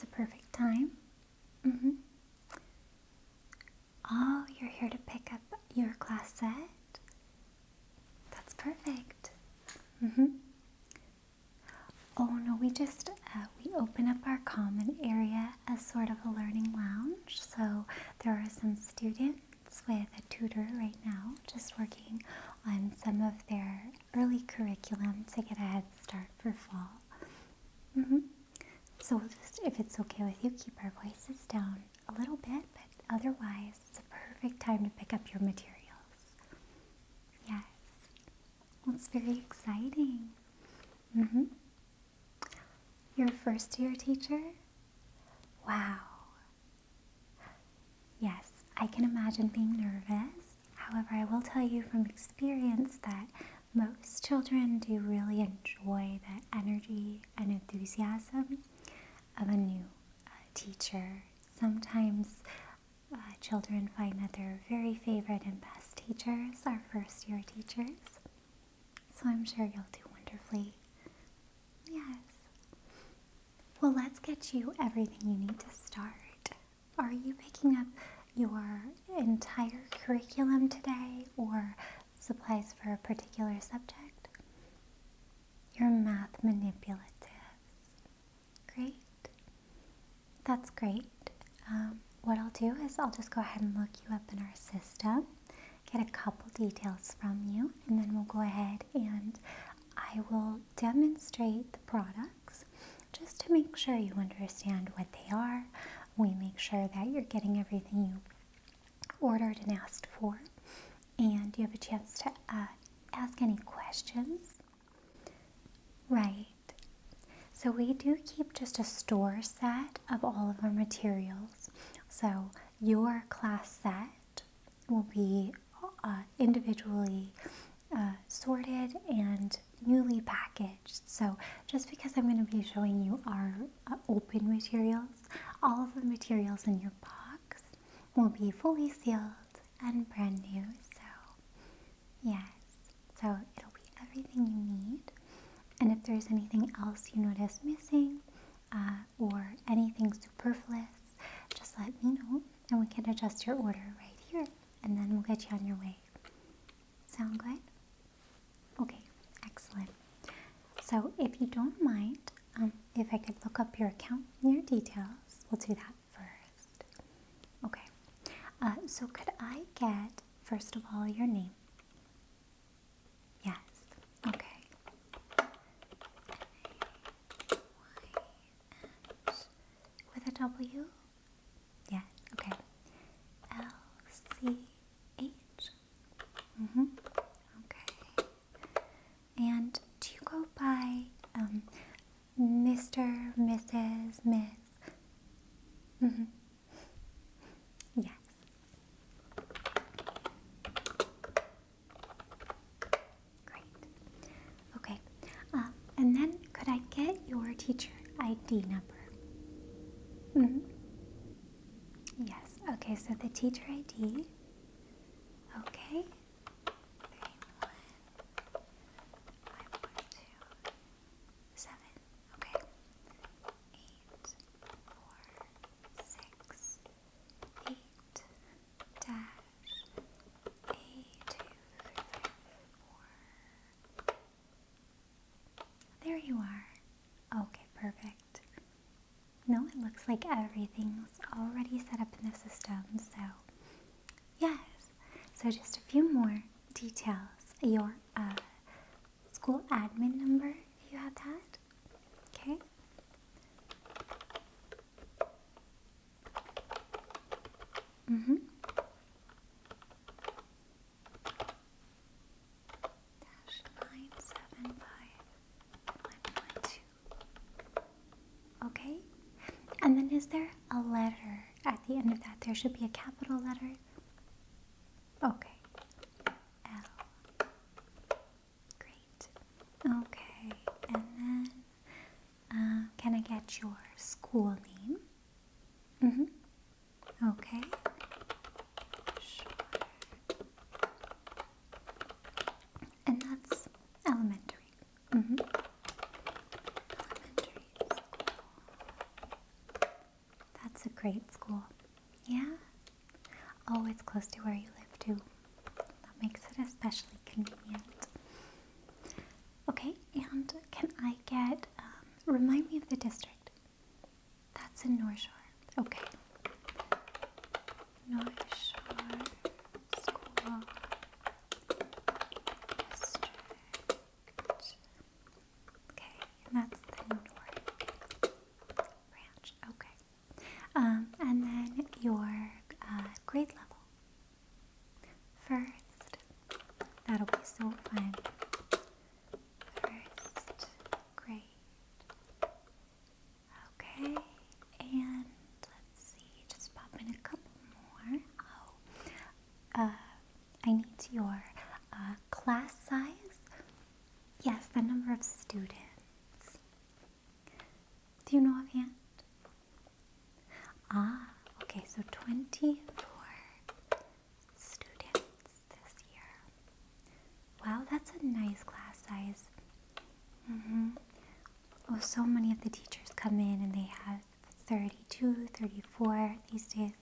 a perfect time? Mm-hmm. Oh, you're here to pick up your class set? That's perfect. Mm-hmm. Oh no, we open up our common area as sort of a learning lounge. So there are some students with a tutor right now just working on some of their early curriculum to get a head start for fall. So we'll just, if it's okay with you, keep our voices down a little bit, but otherwise it's a perfect time to pick up your materials. Yes. Well, it's very exciting. Your first year teacher? Wow. Yes, I can imagine being nervous. However, I will tell you from experience that most children do really enjoy the energy and enthusiasm of a new teacher. Sometimes children find that their very favorite and best teachers are first year teachers. So I'm sure you'll do wonderfully. Yes. Well, let's get you everything you need to start. Are you picking up your entire curriculum today or supplies for a particular subject? Your math manipulatives. Great. That's great. What I'll do is I'll just go ahead and look you up in our system, get a couple details from you, and then we'll go ahead and I will demonstrate the products just to make sure you understand what they are. We make sure that you're getting everything you ordered and asked for, and you have a chance to ask any questions. Right. So we do keep just a store set of all of our materials. So your class set will be individually sorted and newly packaged. So just because I'm going to be showing you our open materials, all of the materials in your box will be fully sealed and brand new. So yes, so it'll be everything you need. And if there's anything else you notice missing or anything superfluous, just let me know and we can adjust your order right here and then we'll get you on your way. Sound good? Okay, excellent. So if you don't mind, if I could look up your account and your details, we'll do that first. Okay, so could I get, first of all, your name? Yes, okay. With a W? Yes, okay. LCH. Okay. And do you go by Mr., Mrs., Miss? Yes. Great. Okay. And then could I get your teacher ID number? Yes. Okay, so the teacher ID. Okay. 31512. Okay. 8468 dash A234. There you are. Okay, perfect. No, it looks like everything's already set up in the system, so yes. So just a few more details. Your school admin number, if you have that. Okay. Dash 975112. Okay. And then is there a letter at the end of that? There should be a capital letter. Okay. L. Great. Okay. And then can I get your school name? Okay. Sure. And that's elementary. Elementary school. Oh, it's close to where you live too. That makes it especially convenient. Okay, and can I get, remind me of the district? That's in North Shore. Okay. North Shore School District. Okay, and that's the North branch. Okay. And then your grade level. First. That'll be so fun. First grade. Okay, and let's see, just pop in a couple more. I need your class size. Yes, the number of students. Do you know offhand? Ah, okay, so 24 students this year. Wow, that's a nice class size. Oh, so many of the teachers come in and they have 32, 34 these days.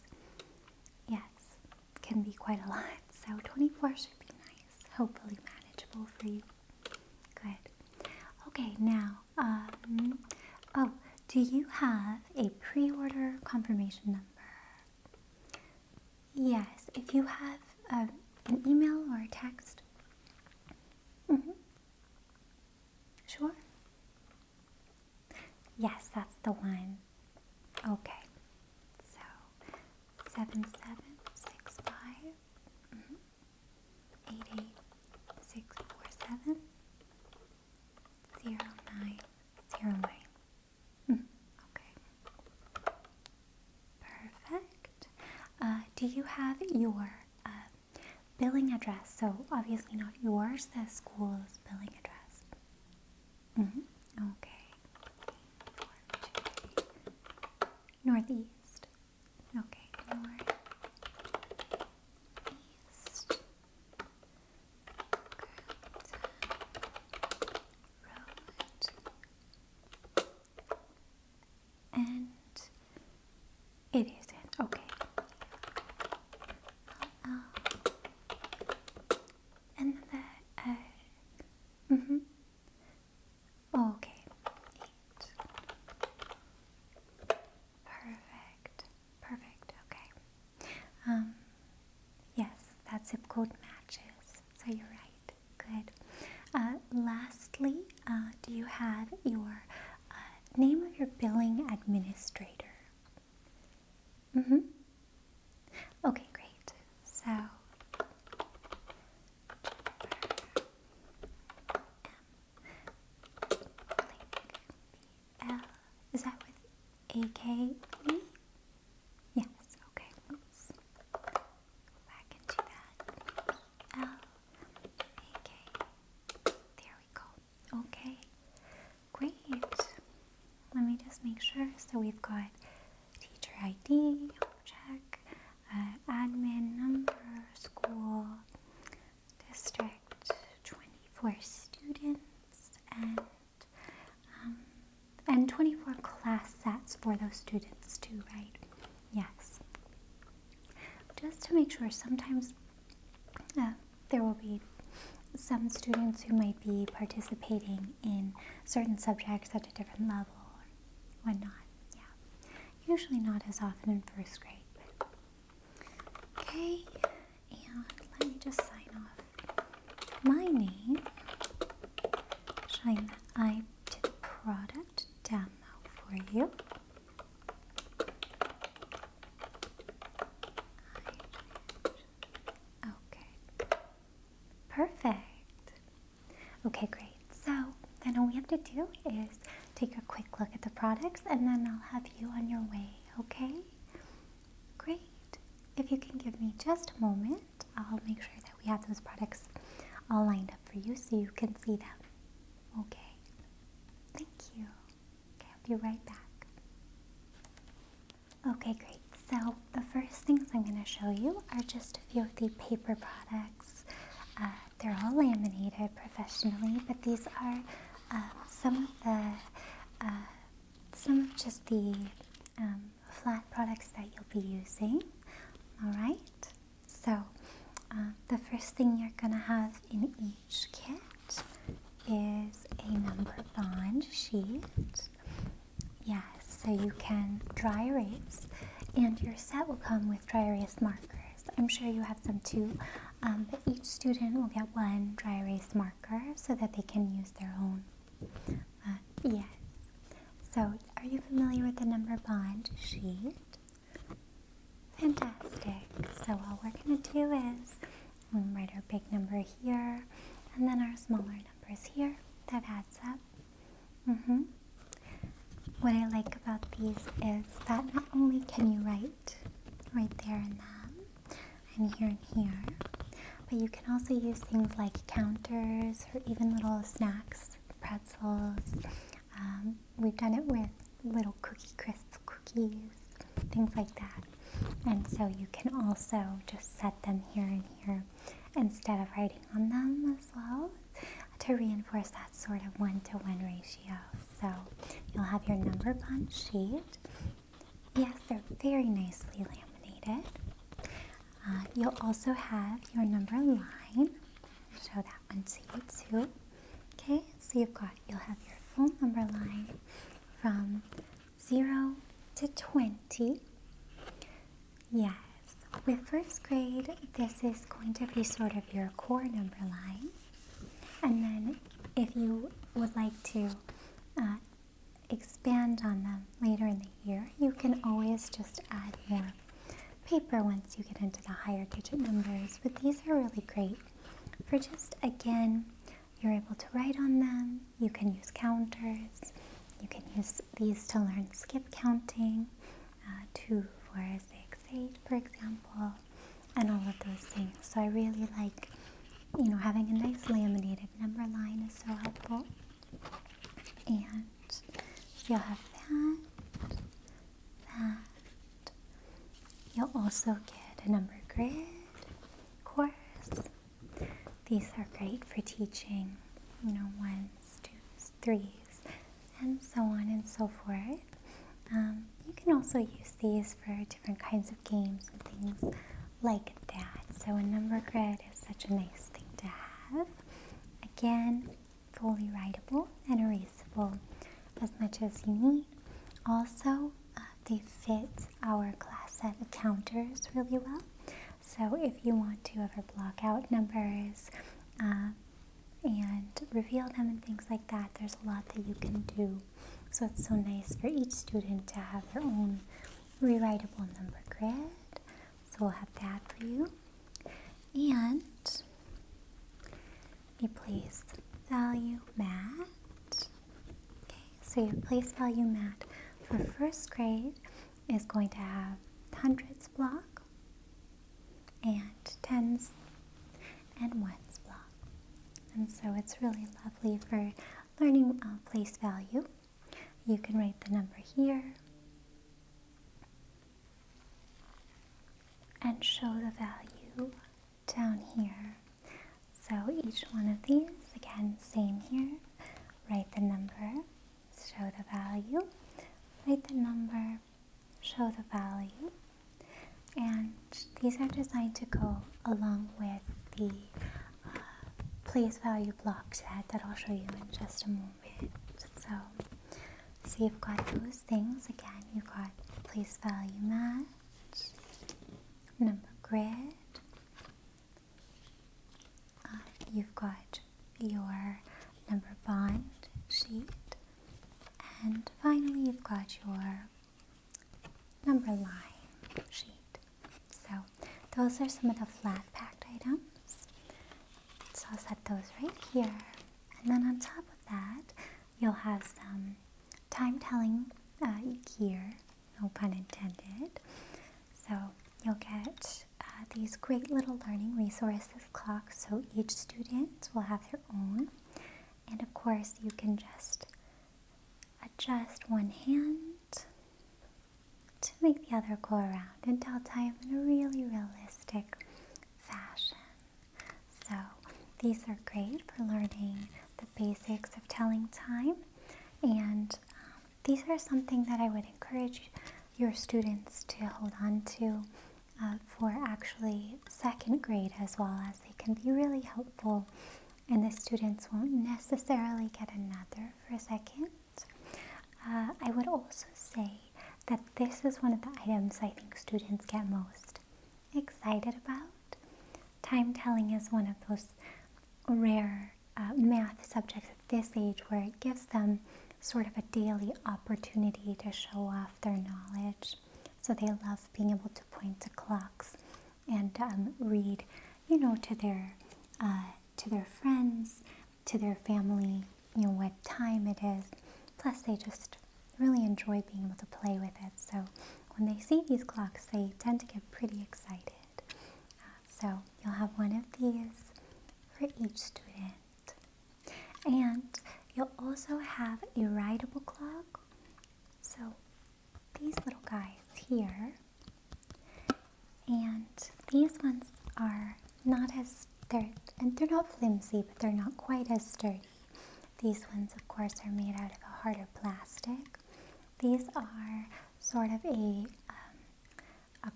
Yes, it can be quite a lot. So 24 should be nice. Hopefully manageable for you. Good. Okay, now, oh, do you have a pre-order confirmation number? Yes, if you have an email or a text. Sure? Yes, that's the one. Okay. So 7765 88647 0909. Okay. Perfect. Do you have your billing address? So obviously not yours, the school's billing address. Okay. Northeast. Okay, northeast. Road. And it isn't. Okay. And the oh, okay. 8. Perfect. Okay. Yes, that zip code matches. So you're right. Good. Lastly, do you have your name of your billing administrator? Okay, great. So is that with A-K-E? Yes, okay. Oops. Go back into that. L-A-K. There we go. Okay. Great. Let me just make sure. So we've got teacher ID, check, admin number, school, district, 24 students, and 24 class sets for those students too, right? Yes. Just to make sure, sometimes there will be some students who might be participating in certain subjects at a different level or whatnot. Yeah. Usually not as often in first grade. But okay, and let me just sign off my name, showing that I did the product demo for you. Okay, perfect. Okay, great. So then all we have to do is take a quick look at the products and then I'll have you on your way, okay? Great. If you can give me just a moment, I'll make sure that we have those products all lined up for you so you can see them. Okay. Thank you. Okay, I'll be right back. Okay, great. So the first things I'm going to show you are just a few of the paper products. They're all laminated professionally, but these are some of just the flat products that you'll be using. All right. first thing you're going to have in each kit is a number bond sheet. Yes, so you can dry erase, and your set will come with dry erase markers. I'm sure you have some too, but each student will get one dry erase marker so that they can use their own. Yes. So, are you familiar with the number bond sheet? Fantastic. So all we're going to do is write our big number here, and then our smaller numbers here. That adds up. What I like about these is that not only can you write right there in them, and here, but you can also use things like counters or even little snacks, pretzels. We've done it with little Cookie Crisp cookies, things like that. And so you can also just set them here and here instead of writing on them as well to reinforce that sort of 1-to-1 ratio. So you'll have your number bond sheet. Yes, they're very nicely laminated. You'll also have your number line. I'll show that one to you too. Okay, so you'll have your full number line from 0 to 20. Yes, with first grade, this is going to be sort of your core number line. And then if you would like to expand on them later in the year, you can always just add more paper once you get into the higher digit numbers. But these are really great for just, again, you're able to write on them. You can use counters. You can use these to learn skip counting, 2, 4, 6, 8, for example, and all of those things. So I really like, having a nice laminated number line is so helpful. And so you'll have that. You'll also get a number grid course. These are great for teaching, 1s, 2s, 3s, and so on and so forth. You can also use these for different kinds of games and things like that. So a number grid is such a nice thing to have. Again, fully writable and erasable as much as you need. Also, they fit our class set of counters really well. So if you want to ever block out numbers and reveal them and things like that, there's a lot that you can do. So it's so nice for each student to have their own rewritable number grid. So we'll have that for you. And a place value mat. Okay, so your place value mat for first grade is going to have hundreds block and tens and ones block. And so it's really lovely for learning place value. You can write the number here and show the value down here. So each one of these, again, same here. Write the number, show the value. Write the number, show the value. And these are designed to go along with the place value block set that I'll show you in just a moment. So you've got those things. Again, you've got place value mat, number grid. You've got your number bond sheet. And finally, you've got your number line sheet. So those are some of the flat packed items. So I'll set those right here. And then on top of that, you'll have some time telling gear, no pun intended. So you'll get these great little learning resources clocks, so each student will have their own. And of course, you can just adjust one hand to make the other go around and tell time in a really realistic fashion. So these are great for learning the basics of telling time, and these are something that I would encourage your students to hold on to for actually second grade as well, as they can be really helpful, and the students won't necessarily get another for second. I would also say that this is one of the items I think students get most excited about. Time telling is one of those rare math subjects at this age where it gives them sort of a daily opportunity to show off their knowledge. So they love being able to point to clocks and read, to their friends, to their family, what time it is. Plus, they just really enjoy being able to play with it. So when they see these clocks, they tend to get pretty excited. So you'll have one of these for each student. And you'll also have a writable clock. So these little guys here, and these ones are not as they're not flimsy, but they're not quite as sturdy. These ones, of course, are made out of a harder plastic. These are sort of a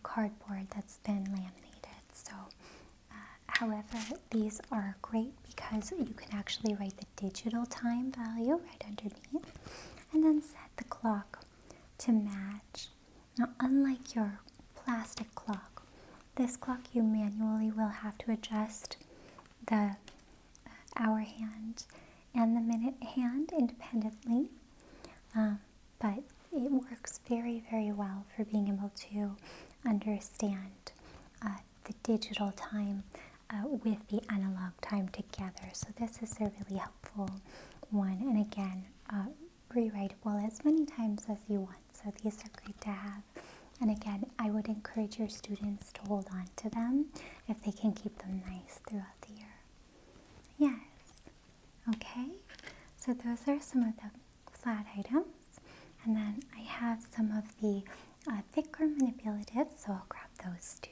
cardboard that's been laminated. So, however, these are great because you can actually write the digital time value right underneath, and then set the clock to match. Now, unlike your plastic clock, this clock you manually will have to adjust the hour hand and the minute hand independently, but it works very, very well for being able to understand the digital time with the analog time together. So this is a really helpful one, and again, rewritable as many times as you want. So these are great to have. And again, I would encourage your students to hold on to them if they can keep them nice throughout the year. Yes. Okay. So those are some of the flat items. And then I have some of the thicker manipulatives, so I'll grab those too.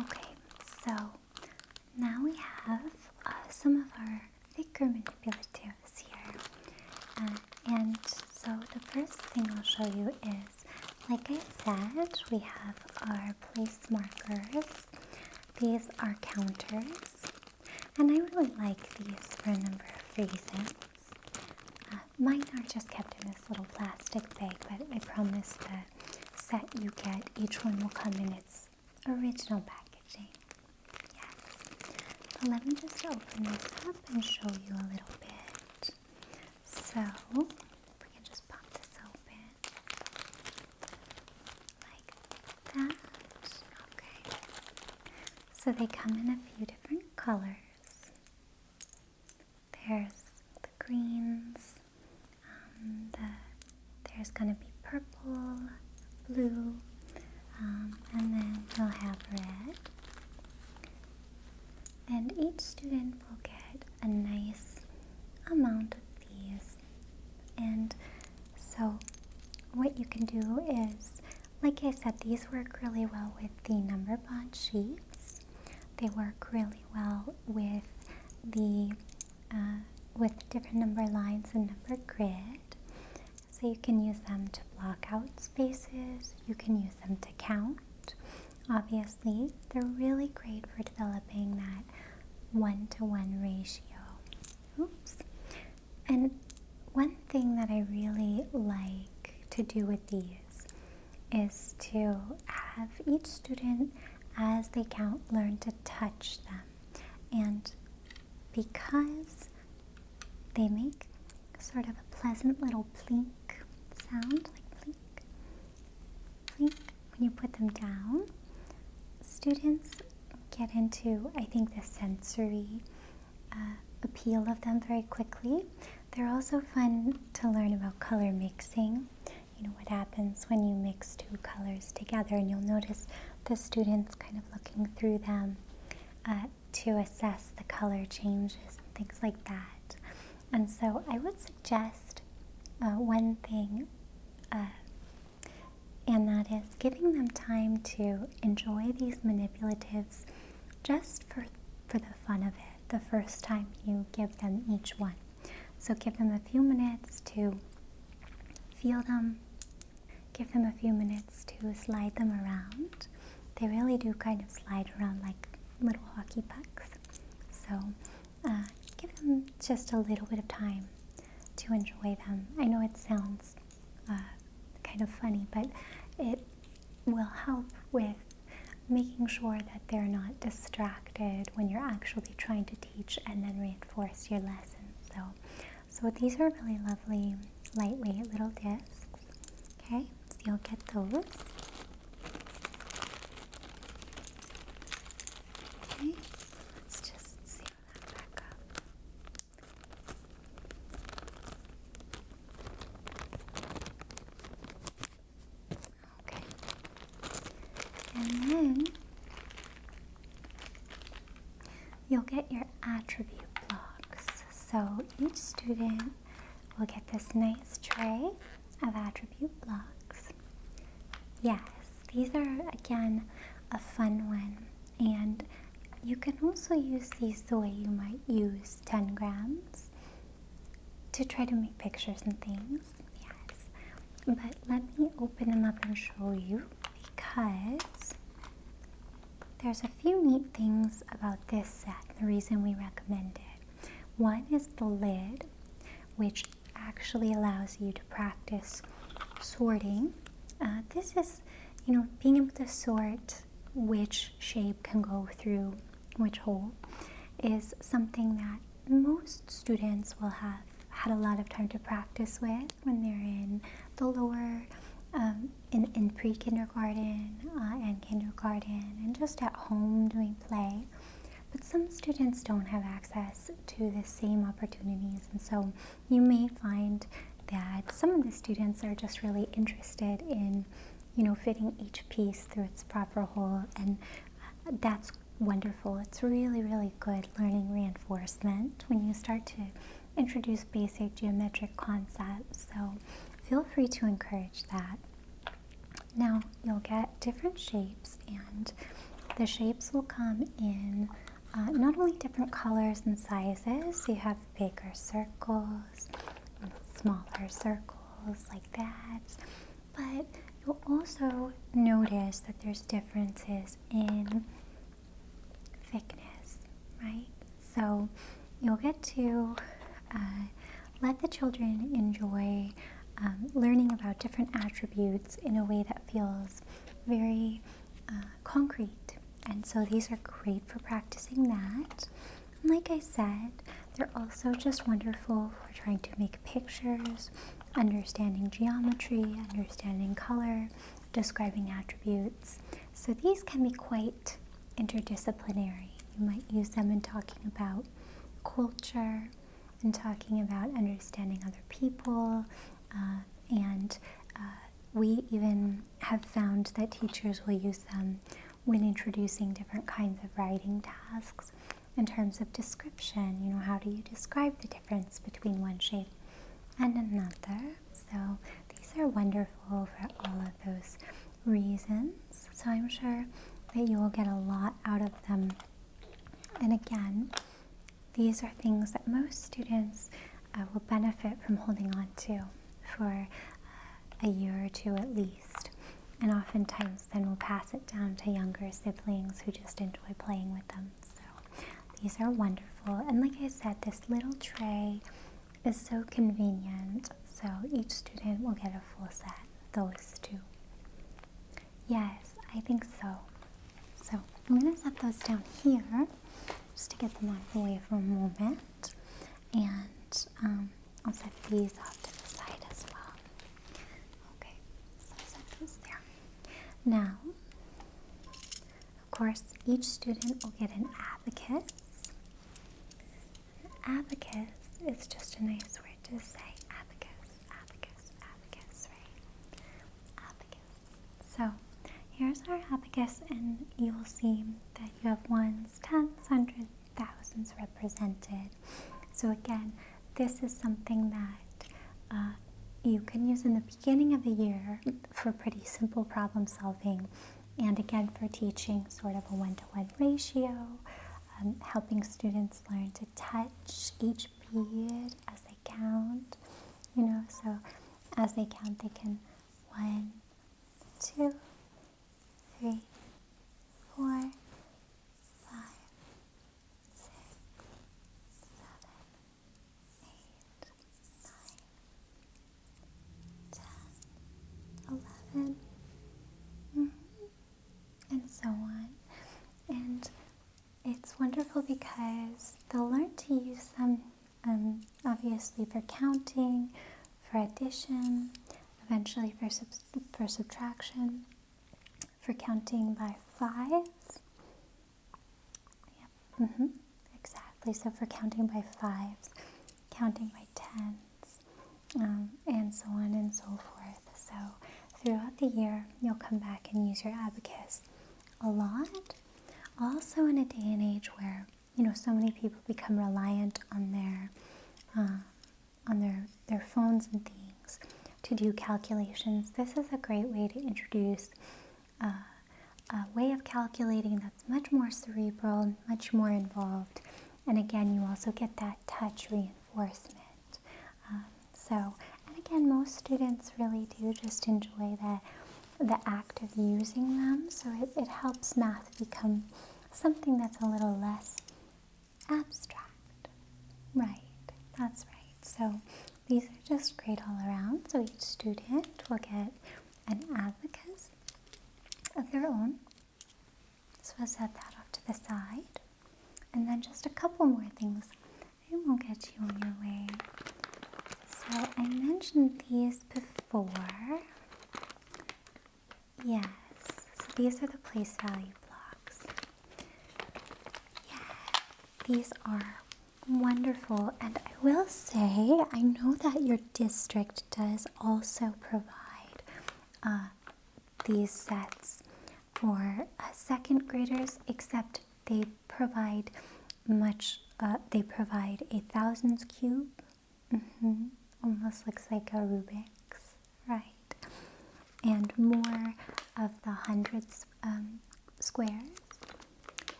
Okay, so now we have some of our thicker manipulatives here. And so the first thing I'll show you is, like I said, we have our place markers. These are counters, and I really like these for a number of reasons. Mine are just kept in this little plastic bag, but I promise the set you get, each one will come in its original packaging. Yes. So let me just open this up and show you a little bit. So, if we can just pop this open like that. Okay. So they come in a few different colors. There's the greens, there's going to be purple, blue, and then you'll have red. And each student will get a nice amount of these. And so what you can do is, like I said, these work really well with the number bond sheets. They work really well with the different number lines and number grid. So you can use them to block out spaces, you can use them to count. Obviously, they're really great for developing that 1-to-1 ratio. Oops. And one thing that I really like to do with these is to have each student, as they count, learn to touch them. And because they make sort of a pleasant little plink sound, like plink, plink, when you put them down, students get into, I think, the sensory appeal of them very quickly. They're also fun to learn about color mixing. You know, what happens when you mix two colors together, and you'll notice the students kind of looking through them to assess the color changes and things like that. And so I would suggest one thing, and that is giving them time to enjoy these manipulatives just for the fun of it, the first time you give them each one. So give them a few minutes to feel them, give them a few minutes to slide them around. They really do kind of slide around like little hockey pucks. So give them just a little bit of time to enjoy them. I know it sounds kind of funny, but it will help with making sure that they're not distracted when you're actually trying to teach and then reinforce your lesson. So these are really lovely, lightweight little discs. Okay, so you'll get those. Okay, let's just seal that back up. Okay, and then you'll get your attribute blocks. So each student will get this nice tray of attribute blocks. Yes, these are again a fun one, and you can also use these the way you might use 10 grams to try to make pictures and things. Yes, but let me open them up and show you, because there's a few neat things about this set, the reason we recommend it. One is the lid, which actually allows you to practice sorting. This is, being able to sort which shape can go through which hole is something that most students will have had a lot of time to practice with when they're in the lower, in pre-kindergarten and kindergarten, and just at home doing play. But some students don't have access to the same opportunities, and so you may find that some of the students are just really interested in, fitting each piece through its proper hole, and that's wonderful. It's really, really good learning reinforcement when you start to introduce basic geometric concepts, so feel free to encourage that. Now, you'll get different shapes, and the shapes will come in not only different colors and sizes. You have bigger circles, smaller circles like that, but you'll also notice that there's differences in thickness, right? So you'll get to let the children enjoy learning about different attributes in a way that feels very concrete. And so these are great for practicing that. And like I said, they're also just wonderful for trying to make pictures, understanding geometry, understanding color, describing attributes. So these can be quite interdisciplinary. You might use them in talking about culture, and talking about understanding other people, and we even have found that teachers will use them when introducing different kinds of writing tasks in terms of description. How do you describe the difference between one shape and another? So these are wonderful for all of those reasons. So I'm sure that you will get a lot out of them. And again, these are things that most students will benefit from holding on to for a year or two at least. And oftentimes then we'll pass it down to younger siblings who just enjoy playing with them. So these are wonderful. And like I said, this little tray is so convenient. So each student will get a full set of those two. Yes, I think so. So I'm going to set those down here just to get them out of the way for a moment. And I'll set these off to the side as well. Okay, so I'll set those there. Now, of course, each student will get an abacus. An abacus is just a nice word to say. Abacus, abacus, abacus, right? Abacus. So here's our abacus, and you'll see that you have ones, tens, hundreds, thousands represented. So again, this is something that you can use in the beginning of the year for pretty simple problem solving, and again for teaching sort of a one-to-one ratio, helping students learn to touch each bead as they count. So as they count, they can 1, 2, 3, 4, 5, 6, 7, 8, 9, 10, 11, and so on. And it's wonderful because they'll learn to use them obviously for counting, for addition, eventually for subtraction, for counting by fives. Yep, exactly. So for counting by fives, counting by tens, and so on and so forth. So throughout the year, you'll come back and use your abacus a lot. Also in a day and age where, so many people become reliant on their phones and things to do calculations, this is a great way to introduce a way of calculating that's much more cerebral, much more involved. And again, you also get that touch reinforcement. And again, most students really do just enjoy the act of using them, so it helps math become something that's a little less abstract. Right, that's right. So these are just great all around. So each student will get an abacus of their own. So I'll set that off to the side. And then just a couple more things. I won't get you on your way. So I mentioned these before. Yes, so these are the place value blocks. Yeah, these are wonderful, and I will say, I know that your district does also provide these sets for second graders, except they provide they provide a thousands cube. Almost looks like a Rubik's, right? And more of the hundreds squares.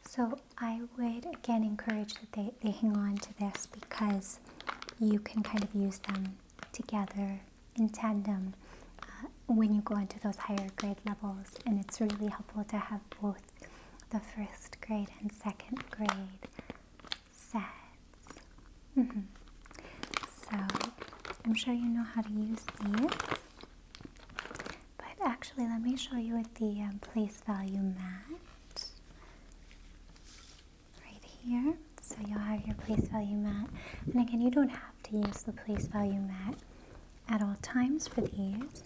So I would again encourage that they hang on to this, because you can kind of use them together in tandem when you go into those higher grade levels, and it's really helpful to have both the first grade and second grade sets. So I'm sure you know how to use these. Actually, let me show you with the place value mat right here. So you'll have your place value mat. And again, you don't have to use the place value mat at all times for these,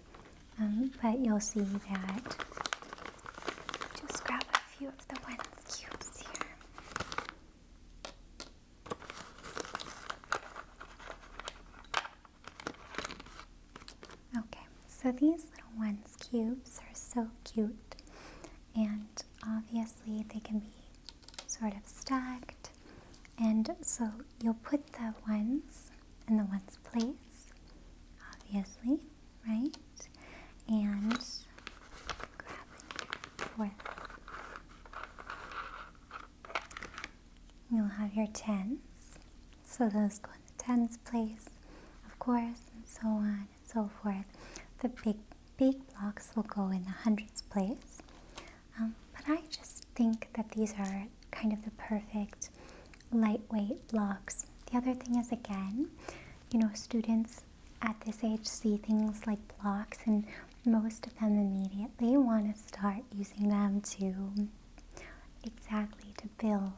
but you'll see that. Just grab a few of the ones cubes here. Okay, so these little ones cubes are so cute, and obviously they can be sort of stacked, and so you'll put the ones in the ones place, obviously, right? And grab it for you'll have your tens, so those go in the tens place, of course, and so on and so forth. The big blocks will go in the hundreds place, but I just think that these are kind of the perfect lightweight blocks. The other thing is, again, students at this age see things like blocks, and most of them immediately want to start using them to build,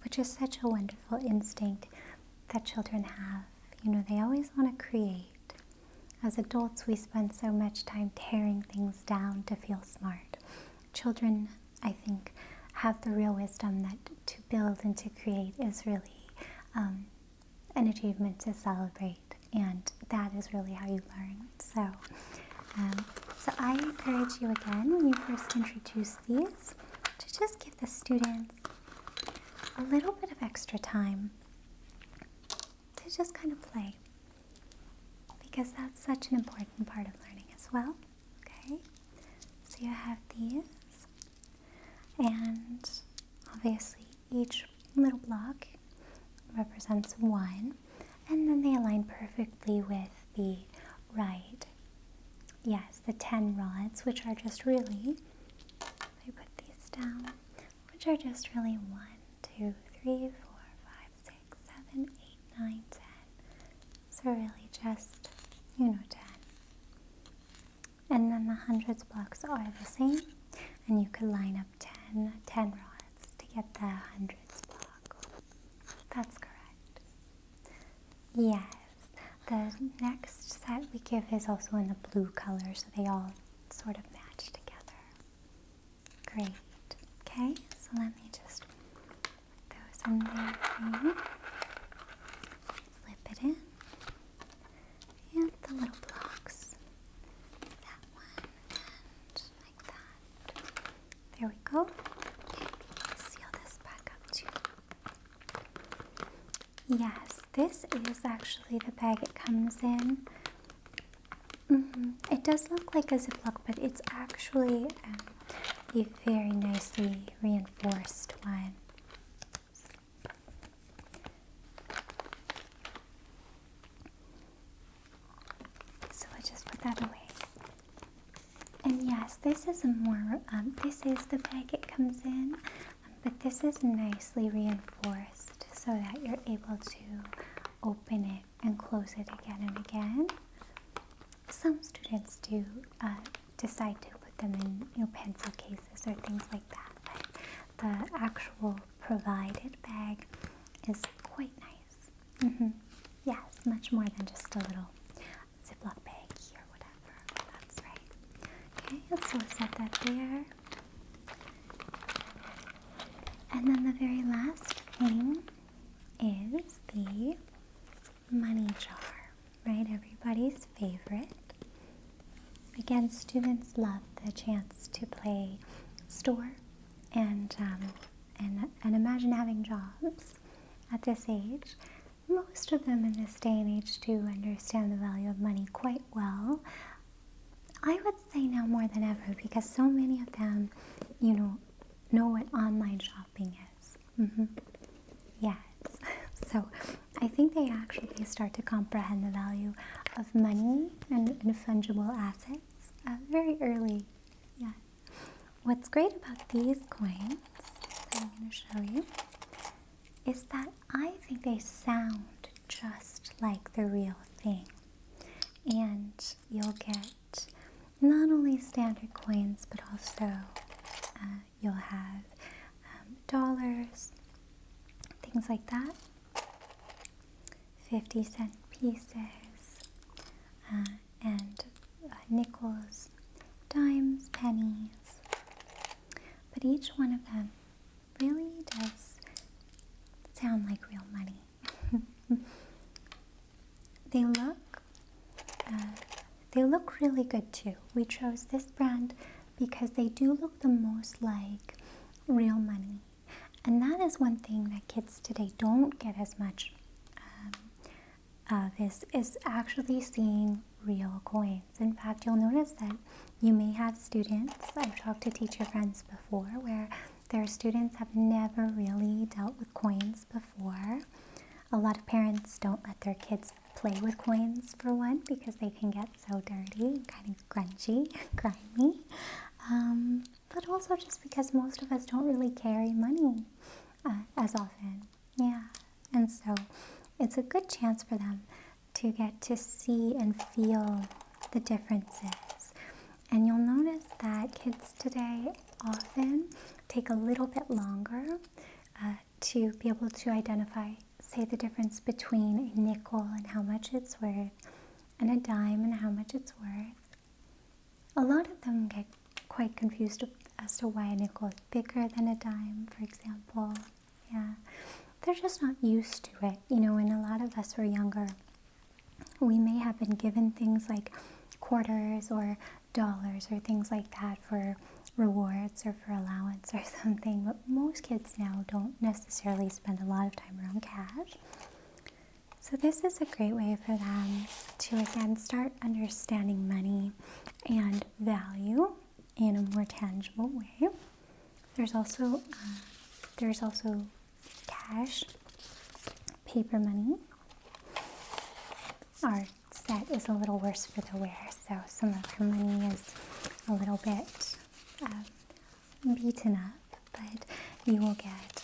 which is such a wonderful instinct that children have. They always want to create. As adults, we spend so much time tearing things down to feel smart. Children, I think, have the real wisdom that to build and to create is really an achievement to celebrate, and that is really how you learn. So I encourage you again, when you first introduce these, to just give the students a little bit of extra time to just kind of play, because that's such an important part of learning as well. Okay, so you have these, and obviously each little block represents one, and then they align perfectly with the right yes, the 10 rods, which are just really, I put these down, which are just really 1, 2, 3, 4, 5, 6, 7, 8, 9, 10. So really just, 10. And then the hundreds blocks are the same, and you could line up 10 rods to get the hundreds block. That's correct. Yes. The next set we give is also in the blue color, so they all sort of match together. Great. Okay, so let me just put those in there for you. Slip it in. And the little blocks. That one and like that. There we go. Okay, seal this back up too. Yes, this is actually the bag it comes in. It does look like a Ziploc, but it's actually a very nicely reinforced one. So I just put that away. And yes, this is this is the bag it comes in, but this is nicely reinforced so that you're able to open it and close it again and again. Some students do decide to put them in pencil cases or things like that, but the actual provided bag is quite nice. Yes, much more than just a little Ziploc baggie or whatever. That's right. Okay, so set that there. And then the very last thing is the money jar, right? Everybody's favorite. Again, students love the chance to play store and imagine having jobs at this age. Most of them in this day and age do understand the value of money quite well. I would say now more than ever, because so many of them, know what online shopping is. Yes. So I think they actually start to comprehend the value of money and fungible assets very early. Yeah. What's great about these coins that I'm going to show you is that I think they sound just like the real thing. And you'll get not only standard coins, but also you'll have dollars, things like that, 50-cent pieces, and nickels, dimes, pennies. But each one of them really does sound like real money. They look really good too. We chose this brand because they do look the most like real money. And that is one thing that kids today don't get as much of is actually seeing real coins. In fact, you'll notice that you may have students, I've talked to teacher friends before, where their students have never really dealt with coins before. A lot of parents don't let their kids play with coins, for one, because they can get so dirty, kind of grungy, grimy. But also just because most of us don't really carry money as often. Yeah, and so it's a good chance for them to get to see and feel the differences. And you'll notice that kids today often take a little bit longer to be able to identify, say, the difference between a nickel and how much it's worth, and a dime and how much it's worth. A lot of them get quite confused as to why a nickel is bigger than a dime, for example. Yeah, they're just not used to it. When a lot of us were younger, we may have been given things like quarters or dollars or things like that for rewards or for allowance or something, but most kids now don't necessarily spend a lot of time around cash. So this is a great way for them to, again, start understanding money and value in a more tangible way. There's also cash, paper money, are set is a little worse for the wear, so some of her money is a little bit beaten up, but you will get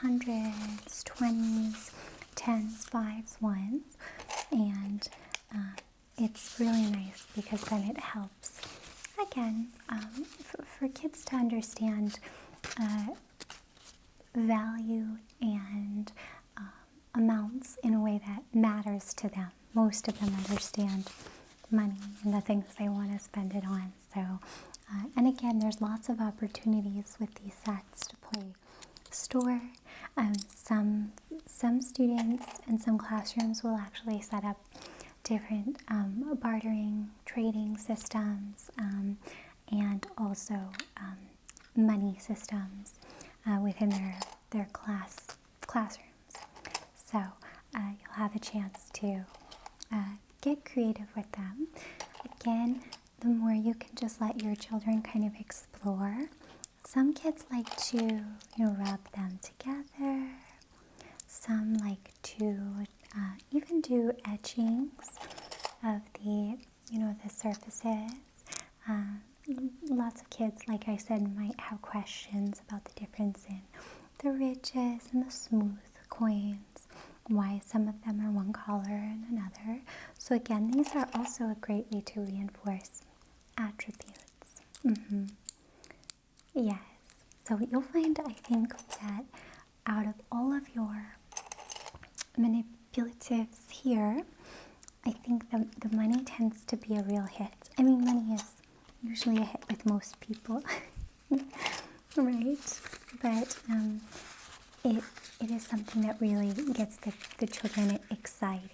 hundreds, 20s, 10s, 5s, 1s, and it's really nice because then it helps, again, for kids to understand value and amounts in a way that matters to them. Most of them understand money and the things they want to spend it on. So, and again, there's lots of opportunities with these sets to play store. Some students and some classrooms will actually set up different bartering, trading systems, and also money systems within their classrooms. So you'll have a chance to get creative with them. Again, the more you can just let your children kind of explore. Some kids like to, rub them together. Some like to even do etchings of the surfaces. Lots of kids, like I said, might have questions about the difference in the ridges and the smooth coins, why some of them are one color and another. So again, these are also a great way to reinforce attributes. Yes, so you'll find, I think, that out of all of your manipulatives here, I think the money tends to be a real hit. I mean, money is usually a hit with most people, right? But it is something that really gets the children excited.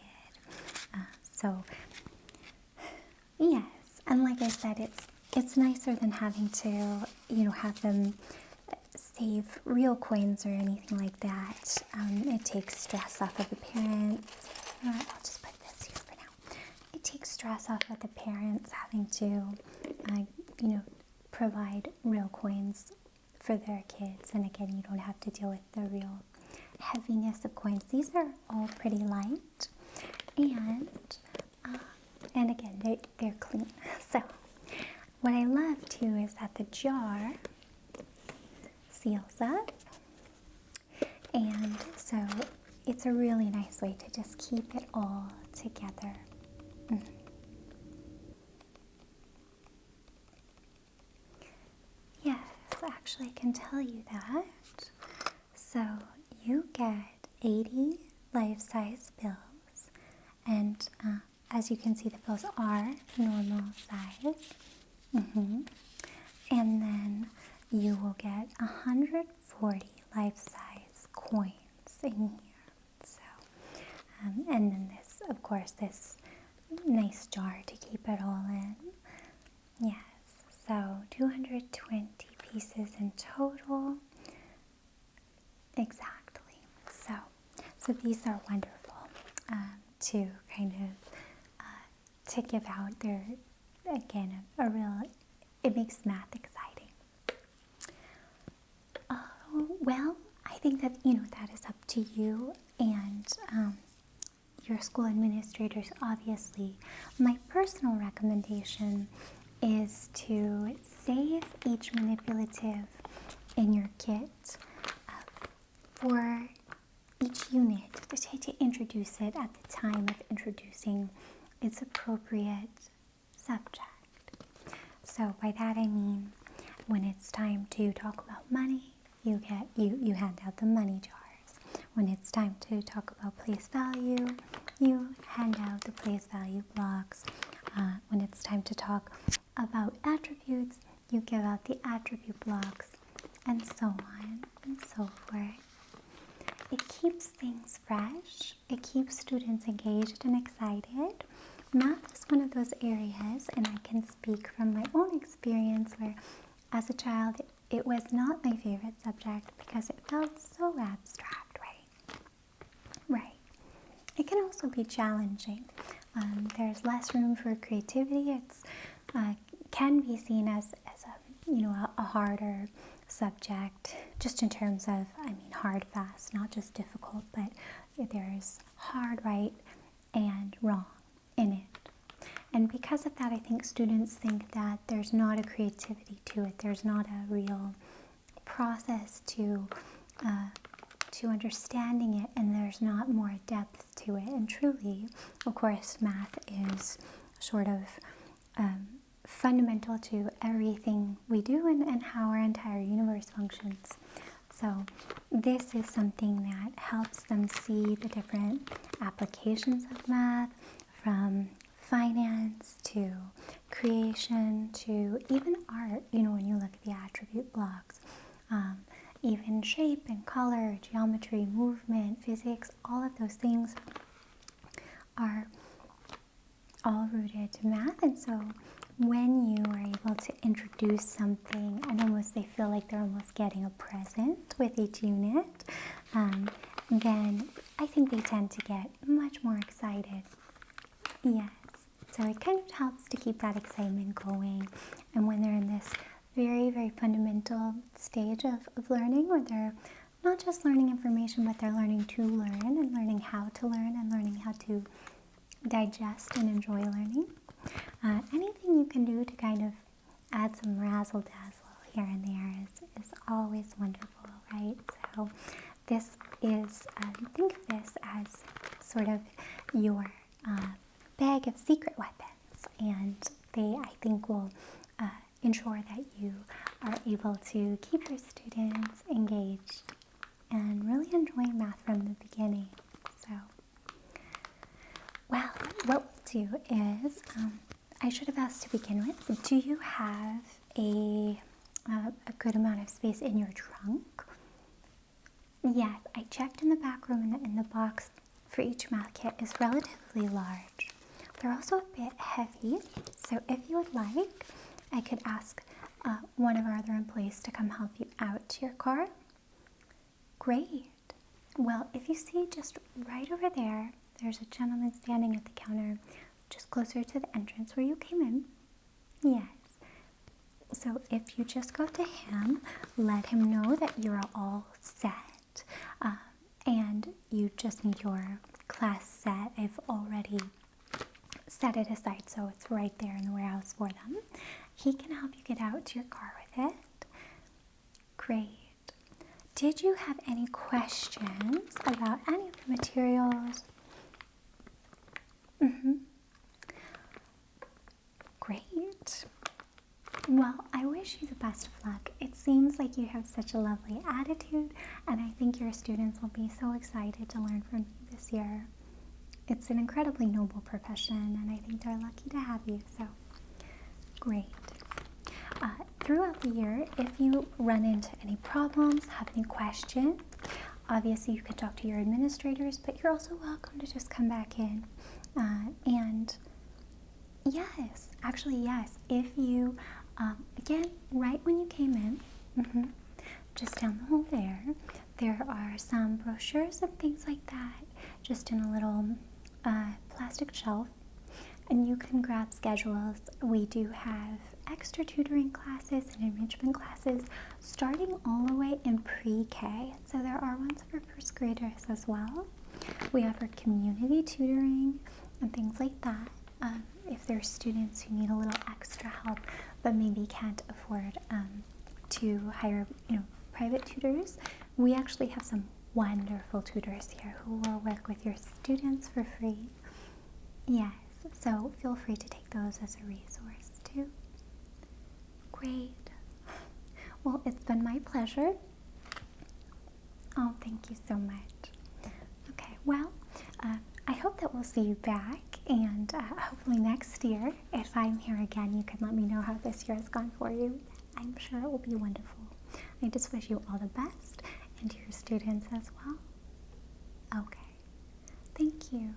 So yes, and like I said, it's nicer than having to have them save real coins or anything like that. It takes stress off of the parents. I'll just put this here for now. It takes stress off of the parents having to provide real coins for their kids, and again, you don't have to deal with the real heaviness of coins. These are all pretty light, and again, they're clean. So what I love too is that the jar seals up, and so it's a really nice way to just keep it all together. Yes, actually I can tell you that. So you get 80 life-size bills, and as you can see, the bills are normal size. And then you will get 140 life-size coins in here. So, and then this, of course, this nice jar to keep it all in. Yes, so 220 pieces in total. Exactly. So these are wonderful to kind of to give out. They're, again, a real, it makes math exciting. Well, I think that, that is up to you and your school administrators, obviously. My personal recommendation is to save each manipulative in your kit for each unit, to introduce it at the time of introducing its appropriate subject. So by that I mean, when it's time to talk about money, you hand out the money jars. When it's time to talk about place value, you hand out the place value blocks. When it's time to talk about attributes, you give out the attribute blocks, and so on and so forth. It keeps things fresh. It keeps students engaged and excited. Math is one of those areas, and I can speak from my own experience, where as a child it was not my favorite subject because it felt so abstract, right? It can also be challenging. There's less room for creativity. It's can be seen as a harder subject, just in terms of, hard, fast, not just difficult, but there's hard, right, and wrong in it. And because of that, I think students think that there's not a creativity to it. There's not a real process to understanding it, and there's not more depth to it. And truly, of course, math is sort of fundamental to everything we do and how our entire universe functions. So this is something that helps them see the different applications of math, from finance to creation to even art. You know, when you look at the attribute blocks, even shape and color, geometry, movement, physics, all of those things are all rooted to math. And so when you are able to introduce something and almost they feel like they're almost getting a present with each unit, then I think they tend to get much more excited. Yes, so it kind of helps to keep that excitement going. And when they're in this very, very fundamental stage of learning, where they're not just learning information, but they're learning to learn and learning how to learn and learning how to digest and enjoy learning. Anything you can do to kind of add some razzle dazzle here and there is always wonderful, right? So this is, think of this as sort of your bag of secret weapons, and they, I think, will ensure that you are able to keep your students engaged and really enjoying math from the beginning. So, well, what we'll do is, I should have asked to begin with, do you have a good amount of space in your trunk? Yes, I checked in the back room, and the box for each math kit is relatively large. They're also a bit heavy, so if you would like, I could ask one of our other employees to come help you out to your car. Great. Well, if you see just right over there, there's a gentleman standing at the counter just closer to the entrance where you came in. Yes. So if you just go to him, let him know that you're all set, and you just need your class set. I've already set it aside, so it's right there in the warehouse for them. He can help you get out to your car with it. Great. Did you have any questions about any of the materials? Great. Well, I wish you the best of luck. It seems like you have such a lovely attitude, and I think your students will be so excited to learn from you this year. It's an incredibly noble profession, and I think they're lucky to have you, so great. Throughout the year, if you run into any problems, have any questions, obviously you can talk to your administrators, but you're also welcome to just come back in. And yes, actually yes, if you, again, right when you came in, just down the hall there are some brochures and things like that, just in a little plastic shelf, and you can grab schedules. We do have extra tutoring classes and enrichment classes starting all the way in pre-K, so there are ones for first graders as well. We offer community tutoring and things like that. If there's students who need a little extra help but maybe can't afford to hire, private tutors, we actually have some wonderful tutors here who will work with your students for free. Yes, so feel free to take those as a resource too. Great. Well, it's been my pleasure. Oh, thank you so much. Okay, well, I hope that we'll see you back, and hopefully next year, if I'm here again, you can let me know how this year has gone for you. I'm sure it will be wonderful. I just wish you all the best, and to your students as well. Okay, thank you.